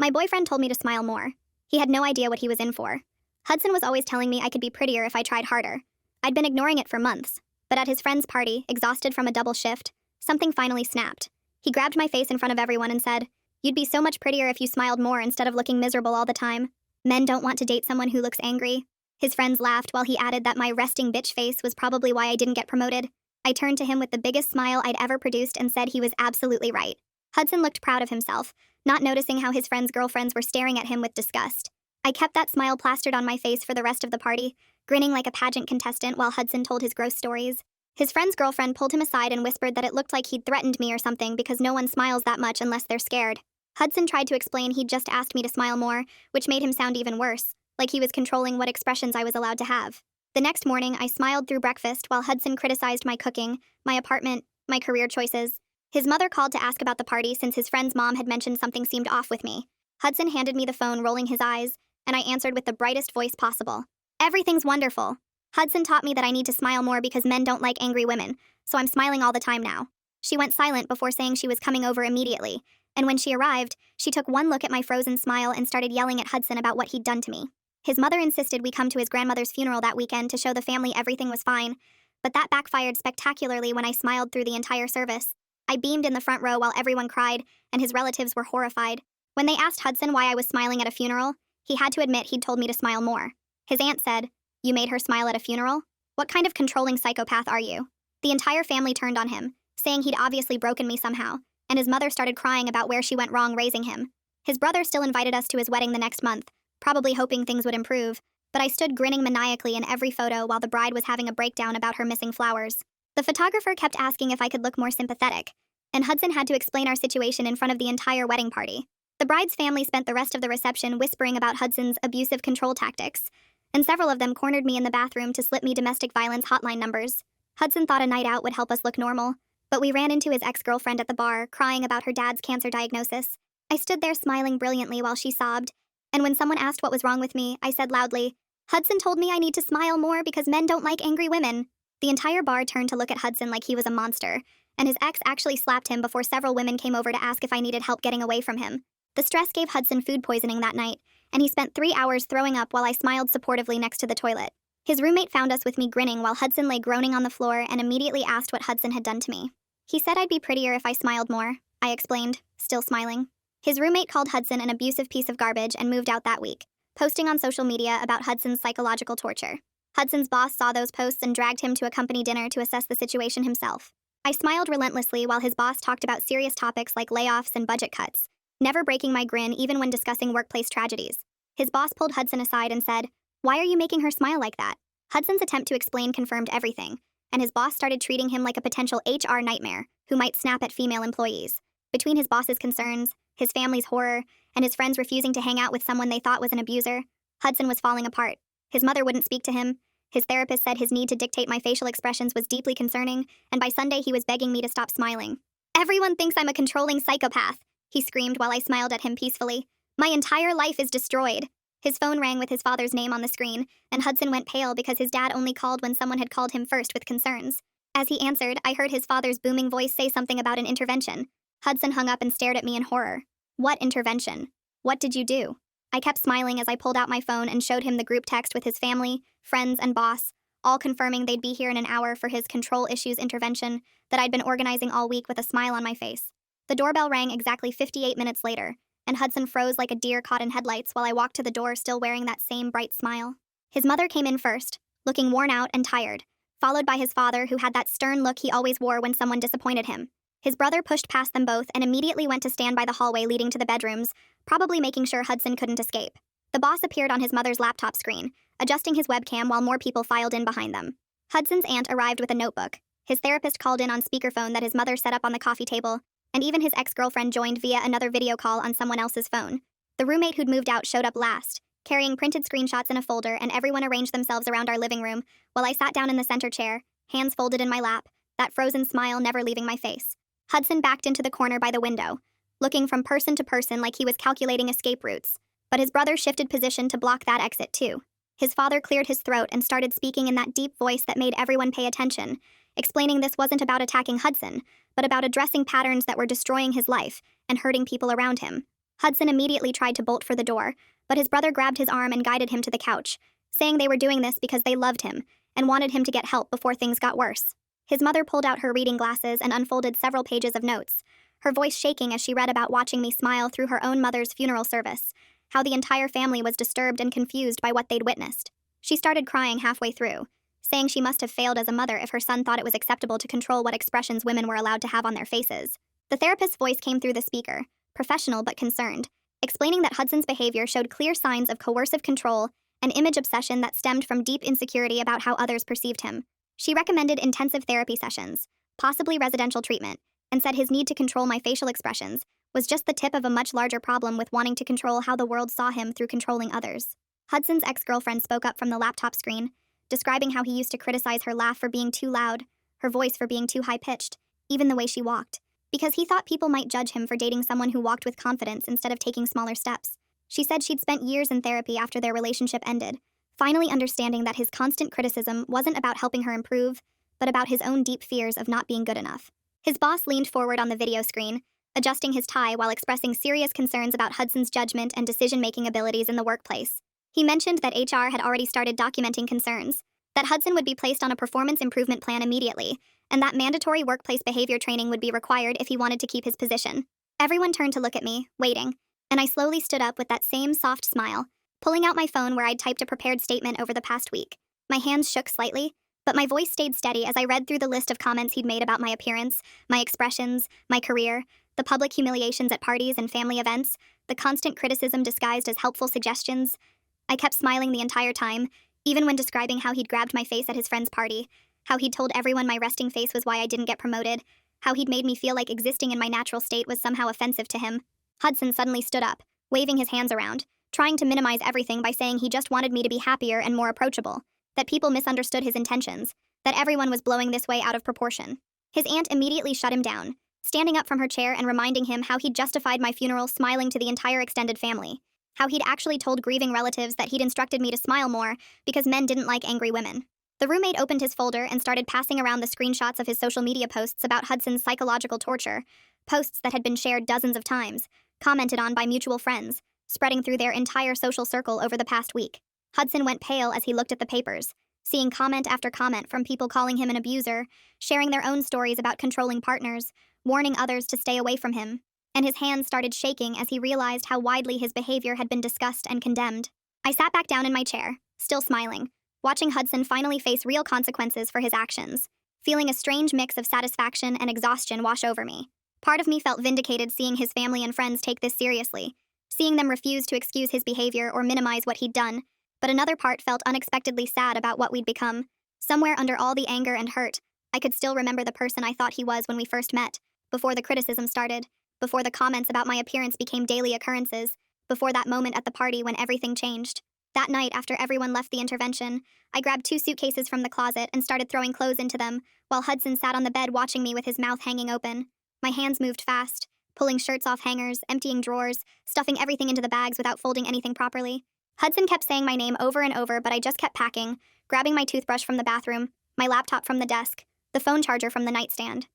My boyfriend told me to smile more. He had no idea what he was in for. Hudson was always telling me I could be prettier if I tried harder. I'd been ignoring it for months, but at his friend's party, exhausted from a double shift, something finally snapped. He grabbed my face in front of everyone and said, "You'd be so much prettier if you smiled more instead of looking miserable all the time. Men don't want to date someone who looks angry." His friends laughed while he added that my resting bitch face was probably why I didn't get promoted. I turned to him with the biggest smile I'd ever produced and said he was absolutely right. Hudson looked proud of himself, not noticing how his friends' girlfriends were staring at him with disgust. I kept that smile plastered on my face for the rest of the party, grinning like a pageant contestant while Hudson told his gross stories. His friend's girlfriend pulled him aside and whispered that it looked like he'd threatened me or something because no one smiles that much unless they're scared. Hudson tried to explain he'd just asked me to smile more, which made him sound even worse, like he was controlling what expressions I was allowed to have. The next morning, I smiled through breakfast while Hudson criticized my cooking, my apartment, my career choices. His mother called to ask about the party since his friend's mom had mentioned something seemed off with me. Hudson handed me the phone, rolling his eyes, and I answered with the brightest voice possible. "Everything's wonderful." Hudson taught me that I need to smile more because men don't like angry women, so I'm smiling all the time now. She went silent before saying she was coming over immediately, and when she arrived, she took one look at my frozen smile and started yelling at Hudson about what he'd done to me. His mother insisted we come to his grandmother's funeral that weekend to show the family everything was fine, but that backfired spectacularly when I smiled through the entire service. I beamed in the front row while everyone cried, and his relatives were horrified. When they asked Hudson why I was smiling at a funeral, he had to admit he'd told me to smile more. His aunt said, "You made her smile at a funeral? What kind of controlling psychopath are you?" The entire family turned on him, saying he'd obviously broken me somehow, and his mother started crying about where she went wrong raising him. His brother still invited us to his wedding the next month, probably hoping things would improve, but I stood grinning maniacally in every photo while the bride was having a breakdown about her missing flowers. The photographer kept asking if I could look more sympathetic, and Hudson had to explain our situation in front of the entire wedding party. The bride's family spent the rest of the reception whispering about Hudson's abusive control tactics, and several of them cornered me in the bathroom to slip me domestic violence hotline numbers. Hudson thought a night out would help us look normal, but we ran into his ex-girlfriend at the bar, crying about her dad's cancer diagnosis. I stood there smiling brilliantly while she sobbed, and when someone asked what was wrong with me, I said loudly, "Hudson told me I need to smile more because men don't like angry women." The entire bar turned to look at Hudson like he was a monster, and his ex actually slapped him before several women came over to ask if I needed help getting away from him. The stress gave Hudson food poisoning that night, and he spent 3 hours throwing up while I smiled supportively next to the toilet. His roommate found us with me grinning while Hudson lay groaning on the floor and immediately asked what Hudson had done to me. He said I'd be prettier if I smiled more, I explained, still smiling. His roommate called Hudson an abusive piece of garbage and moved out that week, posting on social media about Hudson's psychological torture. Hudson's boss saw those posts and dragged him to a company dinner to assess the situation himself. I smiled relentlessly while his boss talked about serious topics like layoffs and budget cuts, never breaking my grin even when discussing workplace tragedies. His boss pulled Hudson aside and said, "Why are you making her smile like that?" Hudson's attempt to explain confirmed everything, and his boss started treating him like a potential HR nightmare who might snap at female employees. Between his boss's concerns, his family's horror, and his friends refusing to hang out with someone they thought was an abuser, Hudson was falling apart. His mother wouldn't speak to him. His therapist said his need to dictate my facial expressions was deeply concerning, and by Sunday he was begging me to stop smiling. "Everyone thinks I'm a controlling psychopath," he screamed while I smiled at him peacefully. "My entire life is destroyed." His phone rang with his father's name on the screen, and Hudson went pale because his dad only called when someone had called him first with concerns. As he answered, I heard his father's booming voice say something about an intervention. Hudson hung up and stared at me in horror. "What intervention? What did you do?" I kept smiling as I pulled out my phone and showed him the group text with his family, friends, and boss, all confirming they'd be here in an hour for his control issues intervention that I'd been organizing all week with a smile on my face. The doorbell rang exactly 58 minutes later, and Hudson froze like a deer caught in headlights while I walked to the door still wearing that same bright smile. His mother came in first, looking worn out and tired, followed by his father who had that stern look he always wore when someone disappointed him. His brother pushed past them both and immediately went to stand by the hallway leading to the bedrooms, probably making sure Hudson couldn't escape. The boss appeared on his mother's laptop screen, adjusting his webcam while more people filed in behind them. Hudson's aunt arrived with a notebook. His therapist called in on speakerphone that his mother set up on the coffee table, and even his ex-girlfriend joined via another video call on someone else's phone. The roommate who'd moved out showed up last, carrying printed screenshots in a folder, and everyone arranged themselves around our living room while I sat down in the center chair, hands folded in my lap, that frozen smile never leaving my face. Hudson backed into the corner by the window, looking from person to person like he was calculating escape routes, but his brother shifted position to block that exit too. His father cleared his throat and started speaking in that deep voice that made everyone pay attention, explaining this wasn't about attacking Hudson, but about addressing patterns that were destroying his life and hurting people around him. Hudson immediately tried to bolt for the door, but his brother grabbed his arm and guided him to the couch, saying they were doing this because they loved him and wanted him to get help before things got worse. His mother pulled out her reading glasses and unfolded several pages of notes, her voice shaking as she read about watching me smile through her own mother's funeral service, how the entire family was disturbed and confused by what they'd witnessed. She started crying halfway through, saying she must have failed as a mother if her son thought it was acceptable to control what expressions women were allowed to have on their faces. The therapist's voice came through the speaker, professional but concerned, explaining that Hudson's behavior showed clear signs of coercive control and image obsession that stemmed from deep insecurity about how others perceived him. She recommended intensive therapy sessions, possibly residential treatment, and said his need to control my facial expressions was just the tip of a much larger problem with wanting to control how the world saw him through controlling others. Hudson's ex-girlfriend spoke up from the laptop screen, describing how he used to criticize her laugh for being too loud, her voice for being too high-pitched, even the way she walked, because he thought people might judge him for dating someone who walked with confidence instead of taking smaller steps. She said she'd spent years in therapy after their relationship ended, finally understanding that his constant criticism wasn't about helping her improve, but about his own deep fears of not being good enough. His boss leaned forward on the video screen, adjusting his tie while expressing serious concerns about Hudson's judgment and decision-making abilities in the workplace. He mentioned that HR had already started documenting concerns, that Hudson would be placed on a performance improvement plan immediately, and that mandatory workplace behavior training would be required if he wanted to keep his position. Everyone turned to look at me, waiting, and I slowly stood up with that same soft smile, pulling out my phone where I'd typed a prepared statement over the past week. My hands shook slightly, but my voice stayed steady as I read through the list of comments he'd made about my appearance, my expressions, my career, the public humiliations at parties and family events, the constant criticism disguised as helpful suggestions. I kept smiling the entire time, even when describing how he'd grabbed my face at his friend's party, how he'd told everyone my resting face was why I didn't get promoted, how he'd made me feel like existing in my natural state was somehow offensive to him. Hudson suddenly stood up, waving his hands around, trying to minimize everything by saying he just wanted me to be happier and more approachable, that people misunderstood his intentions, that everyone was blowing this way out of proportion. His aunt immediately shut him down, standing up from her chair and reminding him how he'd justified my funeral smiling to the entire extended family, how he'd actually told grieving relatives that he'd instructed me to smile more because men didn't like angry women. The roommate opened his folder and started passing around the screenshots of his social media posts about Hudson's psychological torture, posts that had been shared dozens of times, commented on by mutual friends, spreading through their entire social circle over the past week. Hudson went pale as he looked at the papers, seeing comment after comment from people calling him an abuser, sharing their own stories about controlling partners, warning others to stay away from him, and his hands started shaking as he realized how widely his behavior had been discussed and condemned. I sat back down in my chair, still smiling, watching Hudson finally face real consequences for his actions, feeling a strange mix of satisfaction and exhaustion wash over me. Part of me felt vindicated seeing his family and friends take this seriously, seeing them refuse to excuse his behavior or minimize what he'd done, but another part felt unexpectedly sad about what we'd become. Somewhere under all the anger and hurt, I could still remember the person I thought he was when we first met, before the criticism started, before the comments about my appearance became daily occurrences, before that moment at the party when everything changed. That night, after everyone left the intervention, I grabbed 2 suitcases from the closet and started throwing clothes into them, while Hudson sat on the bed watching me with his mouth hanging open. My hands moved fast, pulling shirts off hangers, emptying drawers, stuffing everything into the bags without folding anything properly. Hudson kept saying my name over and over, but I just kept packing, grabbing my toothbrush from the bathroom, my laptop from the desk, the phone charger from the nightstand.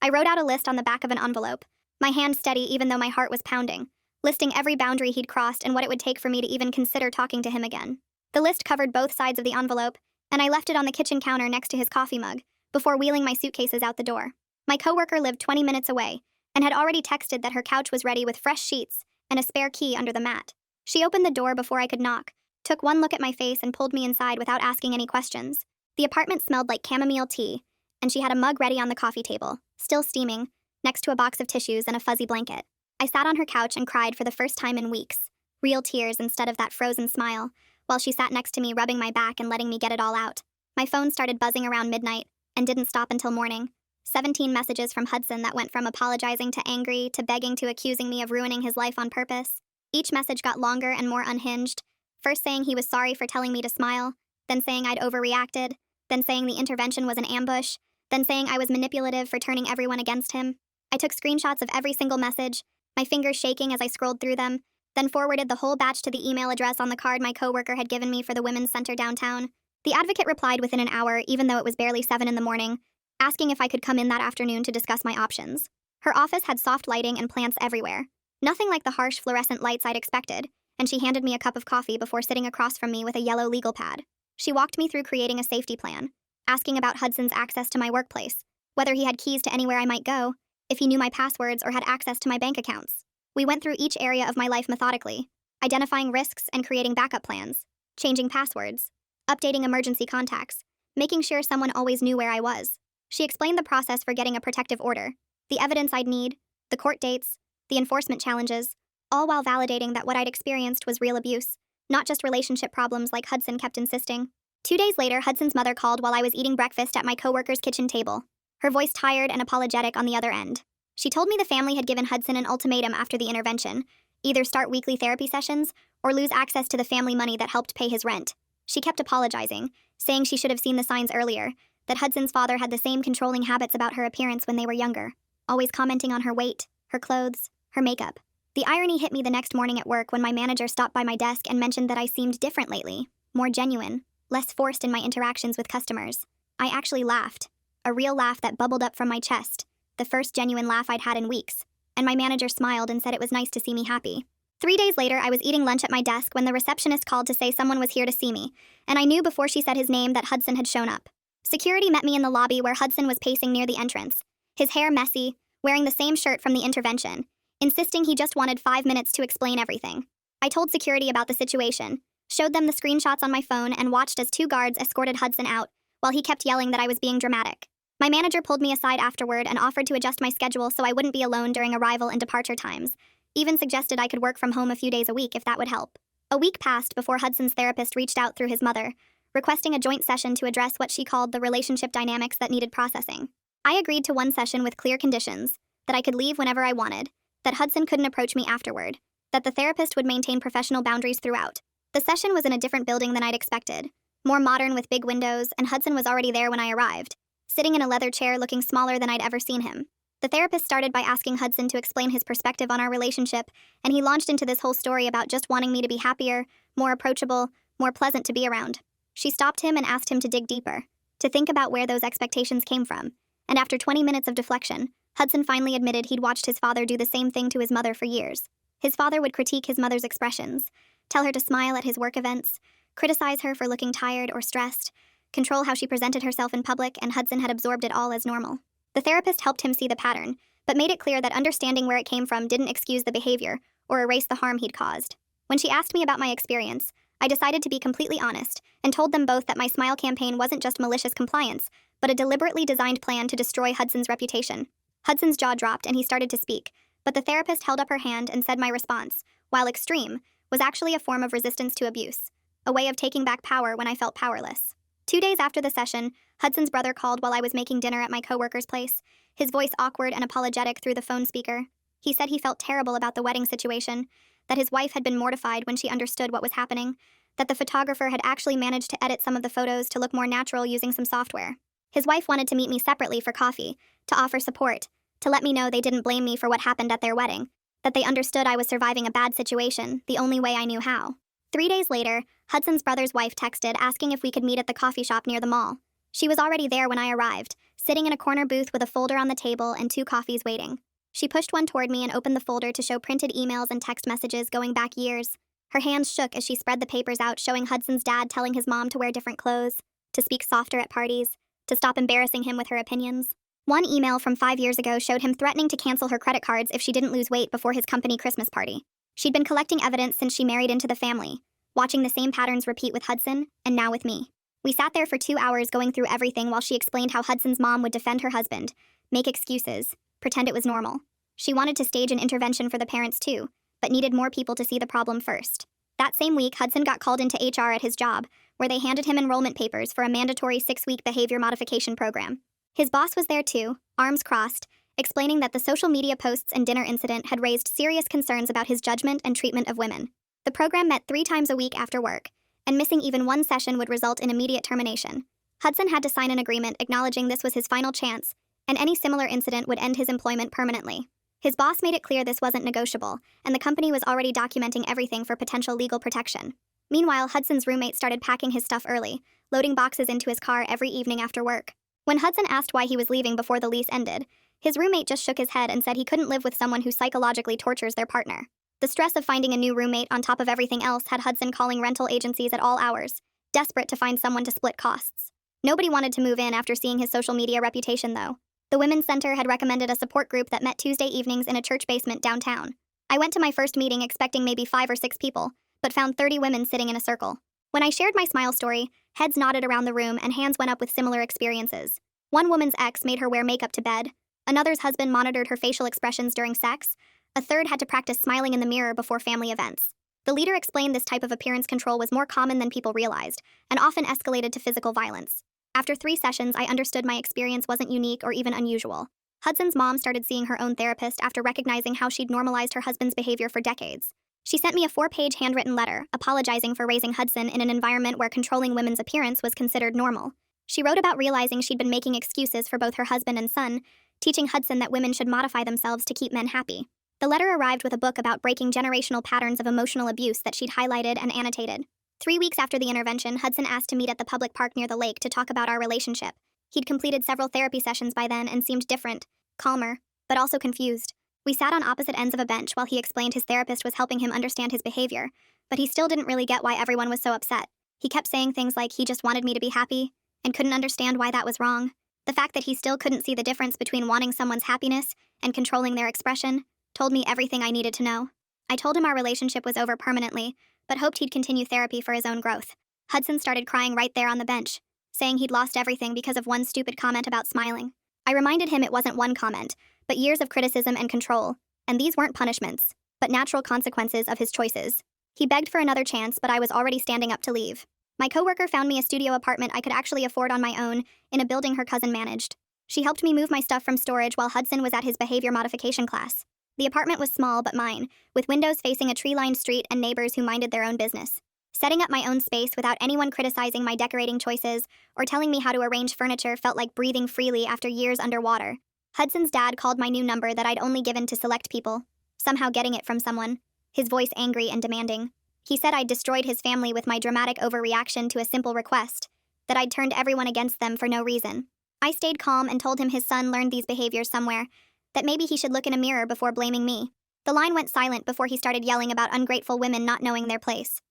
I wrote out a list on the back of an envelope, my hand steady even though my heart was pounding, listing every boundary he'd crossed and what it would take for me to even consider talking to him again. The list covered both sides of the envelope, and I left it on the kitchen counter next to his coffee mug, before wheeling my suitcases out the door. My coworker lived 20 minutes away, and had already texted that her couch was ready with fresh sheets and a spare key under the mat. She opened the door before I could knock, took one look at my face and pulled me inside without asking any questions. The apartment smelled like chamomile tea, and she had a mug ready on the coffee table, still steaming, next to a box of tissues and a fuzzy blanket. I sat on her couch and cried for the first time in weeks, real tears instead of that frozen smile, while she sat next to me rubbing my back and letting me get it all out. My phone started buzzing around midnight, and didn't stop until morning. 17 messages from Hudson that went from apologizing to angry to begging to accusing me of ruining his life on purpose. Each message got longer and more unhinged, first saying he was sorry for telling me to smile, then saying I'd overreacted, then saying the intervention was an ambush, then saying I was manipulative for turning everyone against him. I took screenshots of every single message, my fingers shaking as I scrolled through them, then forwarded the whole batch to the email address on the card my coworker had given me for the Women's Center downtown. The advocate replied within an hour, even though it was barely 7 in the morning, asking if I could come in that afternoon to discuss my options. Her office had soft lighting and plants everywhere, Nothing like the harsh fluorescent lights I'd expected, and she handed me a cup of coffee before sitting across from me with a yellow legal pad. She walked me through creating a safety plan, asking about Hudson's access to my workplace, whether he had keys to anywhere I might go, if he knew my passwords or had access to my bank accounts. We went through each area of my life methodically, identifying risks and creating backup plans, changing passwords, updating emergency contacts, making sure someone always knew where I was. She explained the process for getting a protective order, the evidence I'd need, the court dates, the enforcement challenges, all while validating that what I'd experienced was real abuse, not just relationship problems like Hudson kept insisting. 2 days later, Hudson's mother called while I was eating breakfast at my coworker's kitchen table, her voice tired and apologetic on the other end. She told me the family had given Hudson an ultimatum after the intervention, either start weekly therapy sessions or lose access to the family money that helped pay his rent. She kept apologizing, saying she should have seen the signs earlier, that Hudson's father had the same controlling habits about her appearance when they were younger, always commenting on her weight, her clothes, her makeup. The irony hit me the next morning at work when my manager stopped by my desk and mentioned that I seemed different lately, more genuine, less forced in my interactions with customers. I actually laughed, a real laugh that bubbled up from my chest, the first genuine laugh I'd had in weeks, and my manager smiled and said it was nice to see me happy. 3 days later, I was eating lunch at my desk when the receptionist called to say someone was here to see me, and I knew before she said his name that Hudson had shown up. Security met me in the lobby where Hudson was pacing near the entrance, his hair messy, wearing the same shirt from the intervention, insisting he just wanted 5 minutes to explain everything. I told security about the situation, showed them the screenshots on my phone, and watched as 2 guards escorted Hudson out while he kept yelling that I was being dramatic. My manager pulled me aside afterward and offered to adjust my schedule so I wouldn't be alone during arrival and departure times, even suggested I could work from home a few days a week if that would help. A week passed before Hudson's therapist reached out through his mother, requesting a joint session to address what she called the relationship dynamics that needed processing. I agreed to one session with clear conditions, that I could leave whenever I wanted, that Hudson couldn't approach me afterward, that the therapist would maintain professional boundaries throughout. The session was in a different building than I'd expected, more modern with big windows, and Hudson was already there when I arrived, sitting in a leather chair looking smaller than I'd ever seen him. The therapist started by asking Hudson to explain his perspective on our relationship, and he launched into this whole story about just wanting me to be happier, more approachable, more pleasant to be around. She stopped him and asked him to dig deeper, to think about where those expectations came from, and after 20 minutes of deflection, Hudson finally admitted he'd watched his father do the same thing to his mother for years. His father would critique his mother's expressions, tell her to smile at his work events, criticize her for looking tired or stressed, control how she presented herself in public, and Hudson had absorbed it all as normal. The therapist helped him see the pattern, but made it clear that understanding where it came from didn't excuse the behavior or erase the harm he'd caused. When she asked me about my experience, I decided to be completely honest and told them both that my Smile campaign wasn't just malicious compliance, but a deliberately designed plan to destroy Hudson's reputation. Hudson's jaw dropped and he started to speak, but the therapist held up her hand and said my response, while extreme, was actually a form of resistance to abuse, a way of taking back power when I felt powerless. 2 days after the session, Hudson's brother called while I was making dinner at my coworker's place, his voice awkward and apologetic through the phone speaker. He said he felt terrible about the wedding situation, that his wife had been mortified when she understood what was happening, that the photographer had actually managed to edit some of the photos to look more natural using some software. His wife wanted to meet me separately for coffee, to offer support, to let me know they didn't blame me for what happened at their wedding, that they understood I was surviving a bad situation the only way I knew how. 3 days later, Hudson's brother's wife texted asking if we could meet at the coffee shop near the mall. She was already there when I arrived, sitting in a corner booth with a folder on the table and 2 coffees waiting. She pushed one toward me and opened the folder to show printed emails and text messages going back years. Her hands shook as she spread the papers out, showing Hudson's dad telling his mom to wear different clothes, to speak softer at parties, to stop embarrassing him with her opinions. One email from 5 years ago showed him threatening to cancel her credit cards if she didn't lose weight before his company Christmas party. She'd been collecting evidence since she married into the family, watching the same patterns repeat with Hudson, and now with me. We sat there for 2 hours going through everything while she explained how Hudson's mom would defend her husband, make excuses, pretend it was normal. She wanted to stage an intervention for the parents too, but needed more people to see the problem first. That same week, Hudson got called into HR at his job, where they handed him enrollment papers for a mandatory 6-week behavior modification program. His boss was there too, arms crossed, explaining that the social media posts and dinner incident had raised serious concerns about his judgment and treatment of women. The program met 3 times a week after work, and missing even one session would result in immediate termination. Hudson had to sign an agreement acknowledging this was his final chance, and any similar incident would end his employment permanently. His boss made it clear this wasn't negotiable, and the company was already documenting everything for potential legal protection. Meanwhile, Hudson's roommate started packing his stuff early, loading boxes into his car every evening after work. When Hudson asked why he was leaving before the lease ended, His roommate just shook his head and said he couldn't live with someone who psychologically tortures their partner. The stress of finding a new roommate on top of everything else had Hudson calling rental agencies at all hours, desperate to find someone to split costs. Nobody wanted to move in after seeing his social media reputation, though. The Women's Center had recommended a support group that met Tuesday evenings in a church basement downtown. I went to my first meeting expecting maybe 5 or 6 people, but found 30 women sitting in a circle. When I shared my smile story, heads nodded around the room and hands went up with similar experiences. One woman's ex made her wear makeup to bed, another's husband monitored her facial expressions during sex, a third had to practice smiling in the mirror before family events. The leader explained this type of appearance control was more common than people realized, and often escalated to physical violence. After 3 sessions, I understood my experience wasn't unique or even unusual. Hudson's mom started seeing her own therapist after recognizing how she'd normalized her husband's behavior for decades. She sent me a 4-page handwritten letter, apologizing for raising Hudson in an environment where controlling women's appearance was considered normal. She wrote about realizing she'd been making excuses for both her husband and son, teaching Hudson that women should modify themselves to keep men happy. The letter arrived with a book about breaking generational patterns of emotional abuse that she'd highlighted and annotated. 3 weeks after the intervention, Hudson asked to meet at the public park near the lake to talk about our relationship. He'd completed several therapy sessions by then and seemed different, calmer, but also confused. We sat on opposite ends of a bench while he explained his therapist was helping him understand his behavior, but he still didn't really get why everyone was so upset. He kept saying things like he just wanted me to be happy, and couldn't understand why that was wrong. The fact that he still couldn't see the difference between wanting someone's happiness and controlling their expression told me everything I needed to know. I told him our relationship was over permanently, but hoped he'd continue therapy for his own growth. Hudson started crying right there on the bench, saying he'd lost everything because of one stupid comment about smiling. I reminded him it wasn't one comment, but years of criticism and control, and these weren't punishments, but natural consequences of his choices. He begged for another chance, but I was already standing up to leave. My coworker found me a studio apartment I could actually afford on my own, in a building her cousin managed. She helped me move my stuff from storage while Hudson was at his behavior modification class. The apartment was small but mine, with windows facing a tree-lined street and neighbors who minded their own business. Setting up my own space without anyone criticizing my decorating choices or telling me how to arrange furniture felt like breathing freely after years underwater. Hudson's dad called my new number that I'd only given to select people, somehow getting it from someone, his voice angry and demanding. He said I'd destroyed his family with my dramatic overreaction to a simple request, that I'd turned everyone against them for no reason. I stayed calm and told him his son learned these behaviors somewhere, that maybe he should look in a mirror before blaming me. The line went silent before he started yelling about ungrateful women not knowing their place.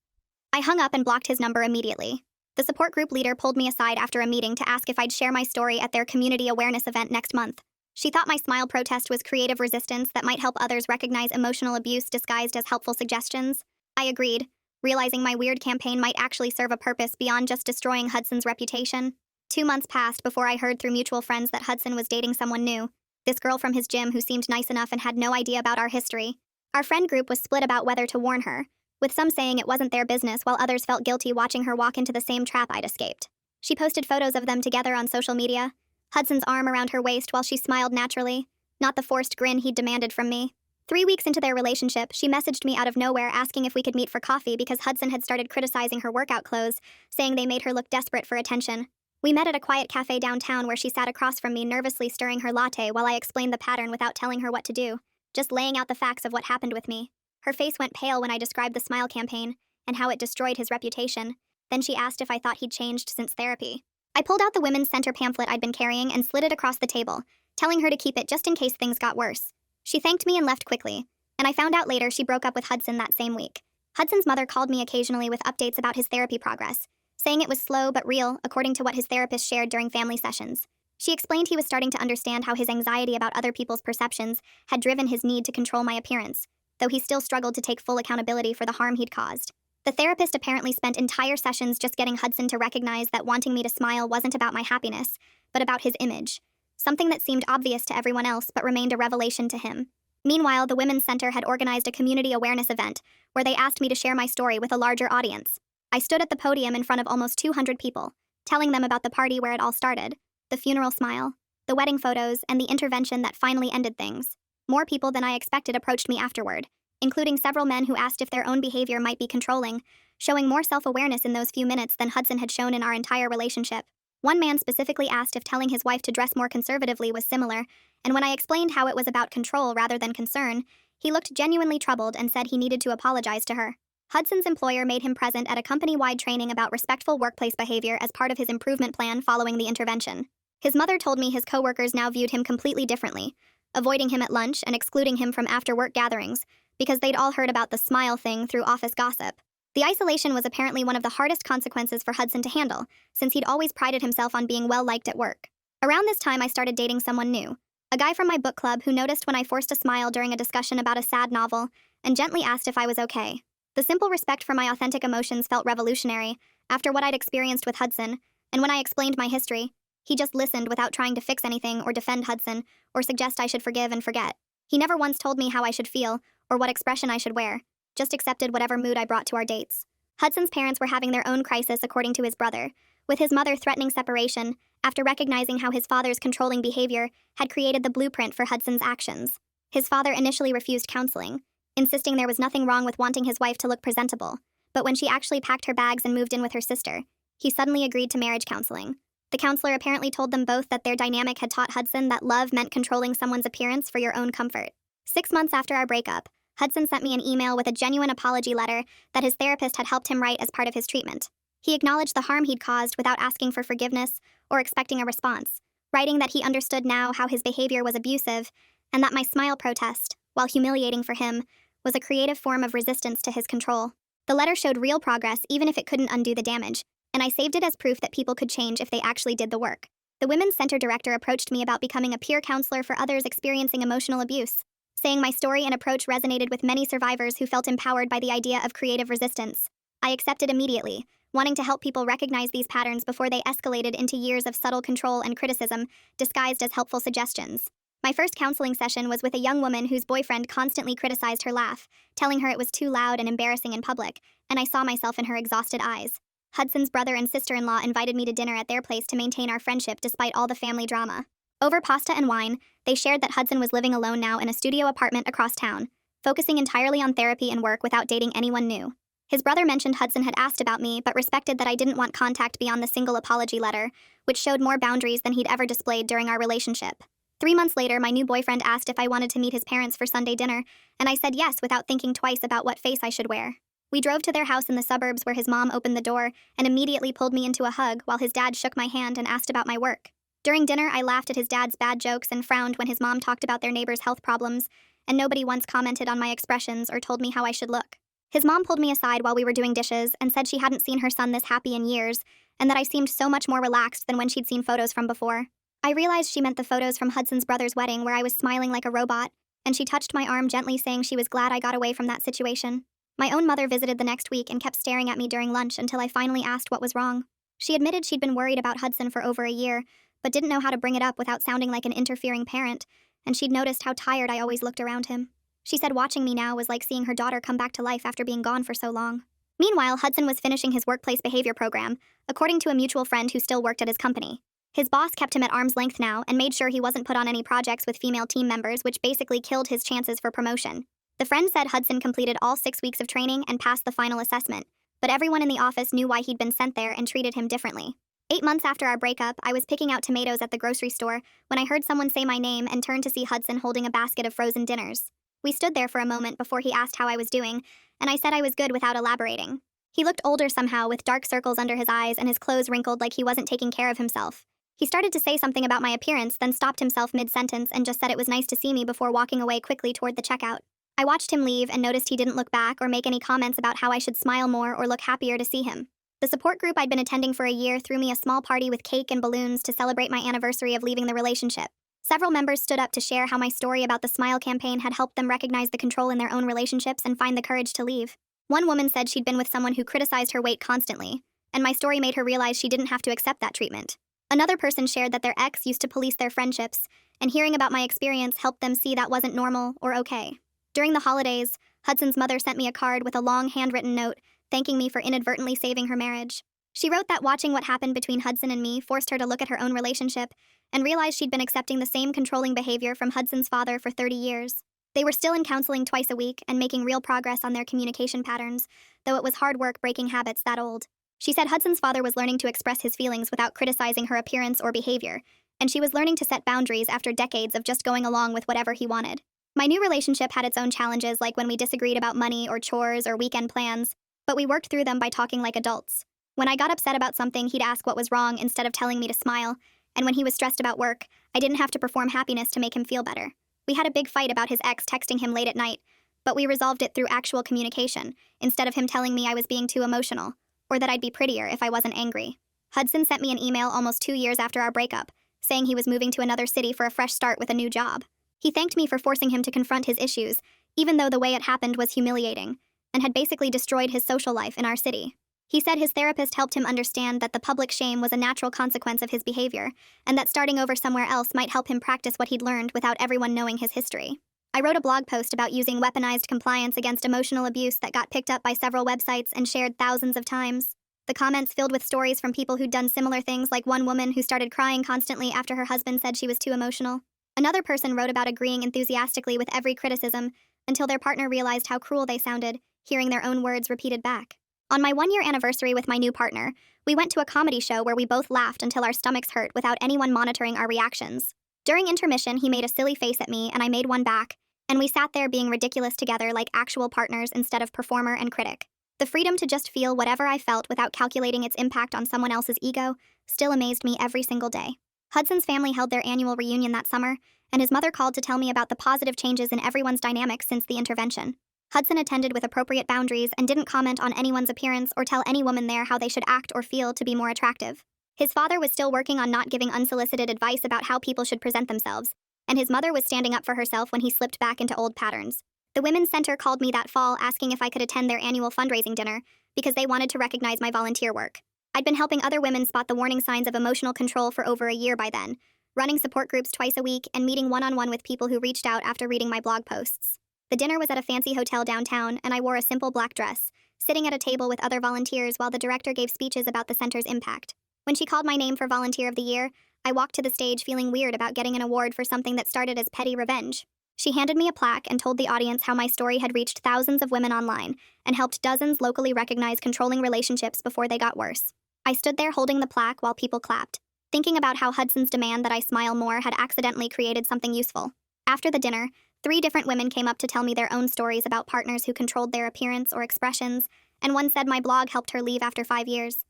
I hung up and blocked his number immediately. The support group leader pulled me aside after a meeting to ask if I'd share my story at their community awareness event next month. She thought my smile protest was creative resistance that might help others recognize emotional abuse disguised as helpful suggestions. I agreed, realizing my weird campaign might actually serve a purpose beyond just destroying Hudson's reputation. 2 months passed before I heard through mutual friends that Hudson was dating someone new, this girl from his gym who seemed nice enough and had no idea about our history. Our friend group was split about whether to warn her, with some saying it wasn't their business while others felt guilty watching her walk into the same trap I'd escaped. She posted photos of them together on social media, Hudson's arm around her waist while she smiled naturally, not the forced grin he'd demanded from me. 3 weeks into their relationship, she messaged me out of nowhere asking if we could meet for coffee because Hudson had started criticizing her workout clothes, saying they made her look desperate for attention. We met at a quiet cafe downtown where she sat across from me nervously stirring her latte while I explained the pattern without telling her what to do, just laying out the facts of what happened with me. Her face went pale when I described the smile campaign and how it destroyed his reputation. Then she asked if I thought he'd changed since therapy. I pulled out the Women's Center pamphlet I'd been carrying and slid it across the table, telling her to keep it just in case things got worse. She thanked me and left quickly, and I found out later she broke up with Hudson that same week. Hudson's mother called me occasionally with updates about his therapy progress, saying it was slow but real according to what his therapist shared during family sessions. She explained he was starting to understand how his anxiety about other people's perceptions had driven his need to control my appearance, though he still struggled to take full accountability for the harm he'd caused. The therapist apparently spent entire sessions just getting Hudson to recognize that wanting me to smile wasn't about my happiness, but about his image, something that seemed obvious to everyone else but remained a revelation to him. Meanwhile, the Women's Center had organized a community awareness event where they asked me to share my story with a larger audience. I stood at the podium in front of almost 200 people, telling them about the party where it all started, the funeral smile, the wedding photos, and the intervention that finally ended things. More people than I expected approached me afterward, including several men who asked if their own behavior might be controlling, showing more self-awareness in those few minutes than Hudson had shown in our entire relationship. One man specifically asked if telling his wife to dress more conservatively was similar, and when I explained how it was about control rather than concern, he looked genuinely troubled and said he needed to apologize to her. Hudson's employer made him present at a company-wide training about respectful workplace behavior as part of his improvement plan following the intervention. His mother told me his coworkers now viewed him completely differently, avoiding him at lunch and excluding him from after-work gatherings because they'd all heard about the smile thing through office gossip. The isolation was apparently one of the hardest consequences for Hudson to handle, since he'd always prided himself on being well-liked at work. Around this time, I started dating someone new, a guy from my book club who noticed when I forced a smile during a discussion about a sad novel and gently asked if I was okay. The simple respect for my authentic emotions felt revolutionary after what I'd experienced with Hudson, and when I explained my history, he just listened without trying to fix anything or defend Hudson or suggest I should forgive and forget. He never once told me how I should feel or what expression I should wear, just accepted whatever mood I brought to our dates. Hudson's parents were having their own crisis according to his brother, with his mother threatening separation after recognizing how his father's controlling behavior had created the blueprint for Hudson's actions. His father initially refused counseling, insisting there was nothing wrong with wanting his wife to look presentable, but when she actually packed her bags and moved in with her sister, he suddenly agreed to marriage counseling. The counselor apparently told them both that their dynamic had taught Hudson that love meant controlling someone's appearance for your own comfort. 6 months after our breakup, Hudson sent me an email with a genuine apology letter that his therapist had helped him write as part of his treatment. He acknowledged the harm he'd caused without asking for forgiveness or expecting a response, writing that he understood now how his behavior was abusive and that my smile protest, while humiliating for him, was a creative form of resistance to his control. The letter showed real progress even if it couldn't undo the damage, and I saved it as proof that people could change if they actually did the work. The Women's Center director approached me about becoming a peer counselor for others experiencing emotional abuse, saying my story and approach resonated with many survivors who felt empowered by the idea of creative resistance. I accepted immediately, wanting to help people recognize these patterns before they escalated into years of subtle control and criticism, disguised as helpful suggestions. My first counseling session was with a young woman whose boyfriend constantly criticized her laugh, telling her it was too loud and embarrassing in public, and I saw myself in her exhausted eyes. Hudson's brother and sister-in-law invited me to dinner at their place to maintain our friendship despite all the family drama. Over pasta and wine, they shared that Hudson was living alone now in a studio apartment across town, focusing entirely on therapy and work without dating anyone new. His brother mentioned Hudson had asked about me but respected that I didn't want contact beyond the single apology letter, which showed more boundaries than he'd ever displayed during our relationship. 3 months later, my new boyfriend asked if I wanted to meet his parents for Sunday dinner, and I said yes without thinking twice about what face I should wear. We drove to their house in the suburbs where his mom opened the door and immediately pulled me into a hug while his dad shook my hand and asked about my work. During dinner, I laughed at his dad's bad jokes and frowned when his mom talked about their neighbor's health problems, and nobody once commented on my expressions or told me how I should look. His mom pulled me aside while we were doing dishes and said she hadn't seen her son this happy in years, and that I seemed so much more relaxed than when she'd seen photos from before. I realized she meant the photos from Hudson's brother's wedding where I was smiling like a robot, and she touched my arm gently saying she was glad I got away from that situation. My own mother visited the next week and kept staring at me during lunch until I finally asked what was wrong. She admitted she'd been worried about Hudson for over a year, but didn't know how to bring it up without sounding like an interfering parent, and she'd noticed how tired I always looked around him. She said watching me now was like seeing her daughter come back to life after being gone for so long. Meanwhile, Hudson was finishing his workplace behavior program, according to a mutual friend who still worked at his company. His boss kept him at arm's length now and made sure he wasn't put on any projects with female team members, which basically killed his chances for promotion. The friend said Hudson completed all 6 weeks of training and passed the final assessment, but everyone in the office knew why he'd been sent there and treated him differently. 8 months after our breakup, I was picking out tomatoes at the grocery store when I heard someone say my name and turned to see Hudson holding a basket of frozen dinners. We stood there for a moment before he asked how I was doing, and I said I was good without elaborating. He looked older somehow, with dark circles under his eyes and his clothes wrinkled like he wasn't taking care of himself. He started to say something about my appearance, then stopped himself mid-sentence and just said it was nice to see me before walking away quickly toward the checkout. I watched him leave and noticed he didn't look back or make any comments about how I should smile more or look happier to see him. The support group I'd been attending for a year threw me a small party with cake and balloons to celebrate my anniversary of leaving the relationship. Several members stood up to share how my story about the Smile campaign had helped them recognize the control in their own relationships and find the courage to leave. One woman said she'd been with someone who criticized her weight constantly, and my story made her realize she didn't have to accept that treatment. Another person shared that their ex used to police their friendships, and hearing about my experience helped them see that wasn't normal or okay. During the holidays, Hudson's mother sent me a card with a long handwritten note thanking me for inadvertently saving her marriage. She wrote that watching what happened between Hudson and me forced her to look at her own relationship and realize she'd been accepting the same controlling behavior from Hudson's father for 30 years. They were still in counseling twice a week and making real progress on their communication patterns, though it was hard work breaking habits that old. She said Hudson's father was learning to express his feelings without criticizing her appearance or behavior, and she was learning to set boundaries after decades of just going along with whatever he wanted. My new relationship had its own challenges, like when we disagreed about money or chores or weekend plans, but we worked through them by talking like adults. When I got upset about something, he'd ask what was wrong instead of telling me to smile, and when he was stressed about work, I didn't have to perform happiness to make him feel better. We had a big fight about his ex texting him late at night, but we resolved it through actual communication, instead of him telling me I was being too emotional, or that I'd be prettier if I wasn't angry. Hudson sent me an email almost 2 years after our breakup, saying he was moving to another city for a fresh start with a new job. He thanked me for forcing him to confront his issues, even though the way it happened was humiliating, and had basically destroyed his social life in our city. He said his therapist helped him understand that the public shame was a natural consequence of his behavior, and that starting over somewhere else might help him practice what he'd learned without everyone knowing his history. I wrote a blog post about using weaponized compliance against emotional abuse that got picked up by several websites and shared thousands of times. The comments filled with stories from people who'd done similar things, like one woman who started crying constantly after her husband said she was too emotional. Another person wrote about agreeing enthusiastically with every criticism until their partner realized how cruel they sounded, hearing their own words repeated back. On my 1-year anniversary with my new partner, we went to a comedy show where we both laughed until our stomachs hurt without anyone monitoring our reactions. During intermission, he made a silly face at me and I made one back, and we sat there being ridiculous together like actual partners instead of performer and critic. The freedom to just feel whatever I felt without calculating its impact on someone else's ego still amazed me every single day. Hudson's family held their annual reunion that summer, and his mother called to tell me about the positive changes in everyone's dynamics since the intervention. Hudson attended with appropriate boundaries and didn't comment on anyone's appearance or tell any woman there how they should act or feel to be more attractive. His father was still working on not giving unsolicited advice about how people should present themselves, and his mother was standing up for herself when he slipped back into old patterns. The Women's Center called me that fall asking if I could attend their annual fundraising dinner because they wanted to recognize my volunteer work. I'd been helping other women spot the warning signs of emotional control for over a year by then, running support groups twice a week and meeting one-on-one with people who reached out after reading my blog posts. The dinner was at a fancy hotel downtown, and I wore a simple black dress, sitting at a table with other volunteers while the director gave speeches about the center's impact. When she called my name for Volunteer of the Year, I walked to the stage feeling weird about getting an award for something that started as petty revenge. She handed me a plaque and told the audience how my story had reached thousands of women online and helped dozens locally recognize controlling relationships before they got worse. I stood there holding the plaque while people clapped, thinking about how Hudson's demand that I smile more had accidentally created something useful. After the dinner, 3 different women came up to tell me their own stories about partners who controlled their appearance or expressions, and one said my blog helped her leave after 5 years.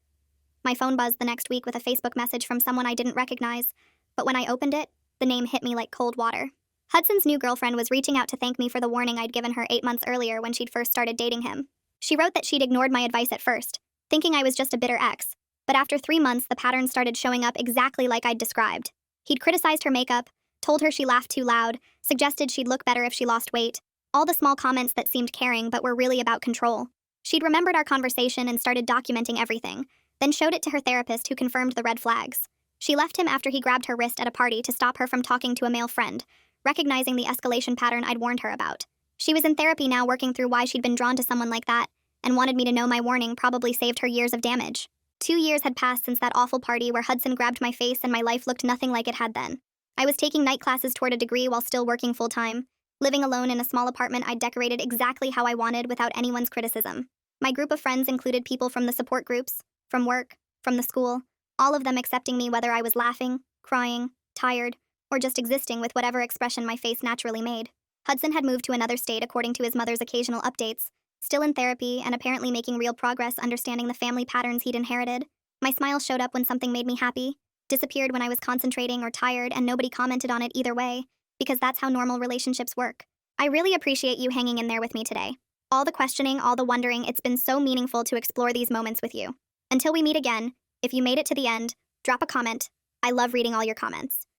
My phone buzzed the next week with a Facebook message from someone I didn't recognize, but when I opened it, the name hit me like cold water. Hudson's new girlfriend was reaching out to thank me for the warning I'd given her 8 months earlier when she'd first started dating him. She wrote that she'd ignored my advice at first, thinking I was just a bitter ex, but after 3 months the pattern started showing up exactly like I'd described. He'd criticized her makeup, told her she laughed too loud, suggested she'd look better if she lost weight, all the small comments that seemed caring but were really about control. She'd remembered our conversation and started documenting everything, then showed it to her therapist who confirmed the red flags. She left him after he grabbed her wrist at a party to stop her from talking to a male friend, recognizing the escalation pattern I'd warned her about. She was in therapy now working through why she'd been drawn to someone like that, and wanted me to know my warning probably saved her years of damage. 2 years had passed since that awful party where Hudson grabbed my face and my life looked nothing like it had then. I was taking night classes toward a degree while still working full-time, living alone in a small apartment I'd decorated exactly how I wanted without anyone's criticism. My group of friends included people from the support groups, from work, from the school, all of them accepting me whether I was laughing, crying, tired, or just existing with whatever expression my face naturally made. Hudson had moved to another state according to his mother's occasional updates, still in therapy and apparently making real progress understanding the family patterns he'd inherited. My smile showed up when something made me happy, disappeared when I was concentrating or tired, and nobody commented on it either way, because that's how normal relationships work. I really appreciate you hanging in there with me today. All the questioning, all the wondering, it's been so meaningful to explore these moments with you. Until we meet again, if you made it to the end, drop a comment. I love reading all your comments.